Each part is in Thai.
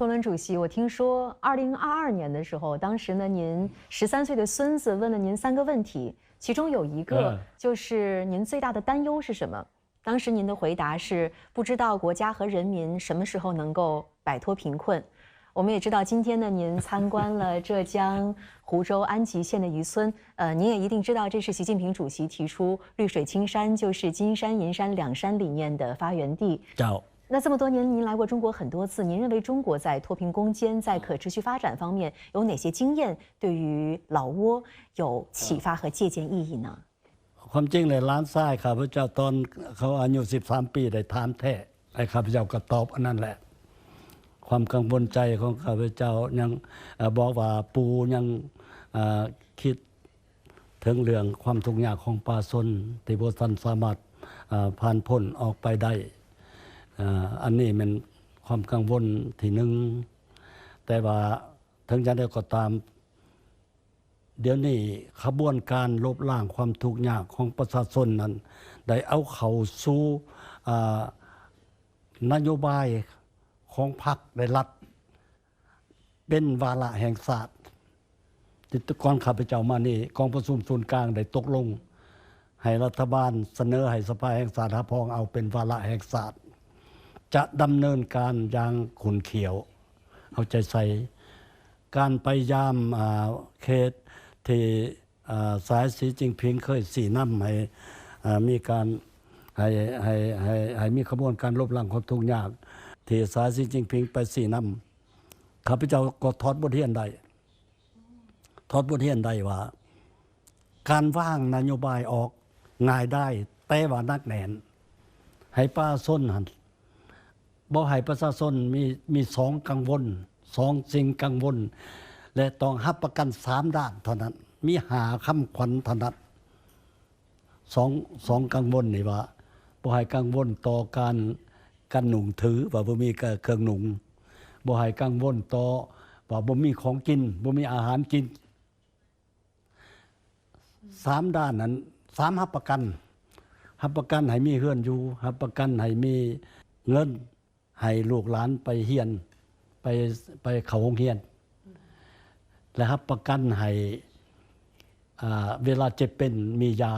多伦主席，我听说2022年的时候，当时呢，您13岁的孙子问了您3个问题，其中有一个就是您最大的担忧是什么？当时您的回答是不知道国家和人民什么时候能够摆脱贫困。我们也知道，今天呢，您参观了浙江湖州安吉县的渔村，您也一定知道，这是习近平主席提出“绿水青山就是金山银山两山”理念的发源地。那这么多年，您来过中国很多次，您认为中国在脱贫攻坚、在可持续发展方面有哪些经验，对于老挝有启发和借鉴意义呢？ความจริงเลยล้านทรายข้าพเจ้าตอนเขาอายุ13 ปีได้ถามแท้ไอ้ข้าพเจ้าก็ตอบอันนั้นแหละความกังวลใจของข้าพเจ้ายังบอกว่าปูยังคิดถึงเรื่องความทุกข์ยากของประชาชนที่พวกท่านสามารถผ่านพ้นออกไปได้อันนี้มันความกังวลที่หนึ่งแต่ว่าถึงจะได้ก็ตามเดี๋ยวนี้ขบวนการลบล้างความทุกข์ยากของประชาชนนั้นได้เอาเข้าสู่นโยบายของพรรคได้รัฐเป็นวาระแห่งชาติที่ก่อนข้าพเจ้ามานี่กองประชุมศูนย์กลางได้ตกลงให้รัฐบาลเสนอให้สภาแห่งชาติหาพ้องเอาเป็นวาระแห่งชาติจะดำเนินการอย่างขุนเขียวเอาใจใส่การไปยามเขตที่สายสีจิ้งผิงเคยสีน้ำให้มีการให้มีขบวนการลบล้างความทุกข์ยากที่สายสีจิ้งผิงไปสีน้ำข้าพเจ้าก็ทอดบทเรียนได้ว่าการว่างนโยบายออกง่ายได้แต่ว่านักแน่นให้ป้าส้นหันบ่ให้ประชาชนมี2กังวล2สิ่งกังวลและต้องรับประกัน3ด้านเท่านั้นมี5คำขวัญเท่านั้น2กังวลนี่ว่าบ่ให้กังวลต่อการหนุ่งถือว่าบ่มีเครื่องหนุ่งบ่ให้กังวลต่อว่าบ่มีของกินบ่มีอาหารกิน3ด้านนั้น3รับประกันให้มีเฮือนอยู่รับประกันให้มีเงินให้ลูกหลานไปเรียนไปเข้าโรงเรียนและรับประกันให้เวลาเจ็บเป็นมียา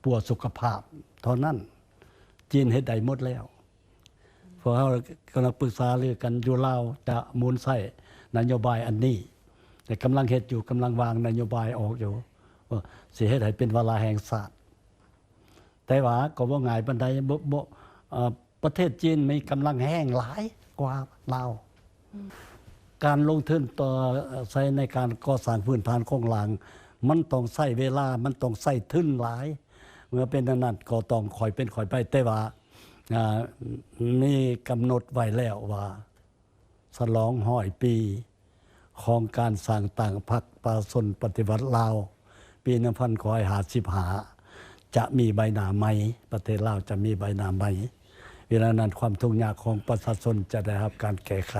ปวดสุขภาพเท่านั้นจีนเฮ็ดได้หมดแล้วเพราะเรากำลังปรึกษาเรื่องกันอยู่ลาวจะหมุนใส่นโยบายอันนี้แต่กำลังเฮ็ดอยู่กำลังวางนโยบายออกอยู่ว่าสิเฮ็ดให้เป็นวาระแห่งชาติแต่ว่าก็บ่ง่ายปานใดประเทศจีนมีกำลังแห้งหลายกว่าลาวการลงทุนต่อใช้ในการก่อสร้างพื้นฐานของหลังมันต้องใช้เวลามันต้องใช้ทุนหลายเมื่อเป็นนั้นก็ต้องค่อยเป็นค่อยไปแต่ว่านี่กำหนดไว้แล้วว่าฉลอง100 ปีของการสร้างต่างพรรคประชาชนปฏิวัติลาวปี1955จะมีใบหน้าใหม่ประเทศลาวจะมีใบหน้าใหม่เวลานั้นความทุกข์ยากของประชาชนจะได้รับการแก้ไข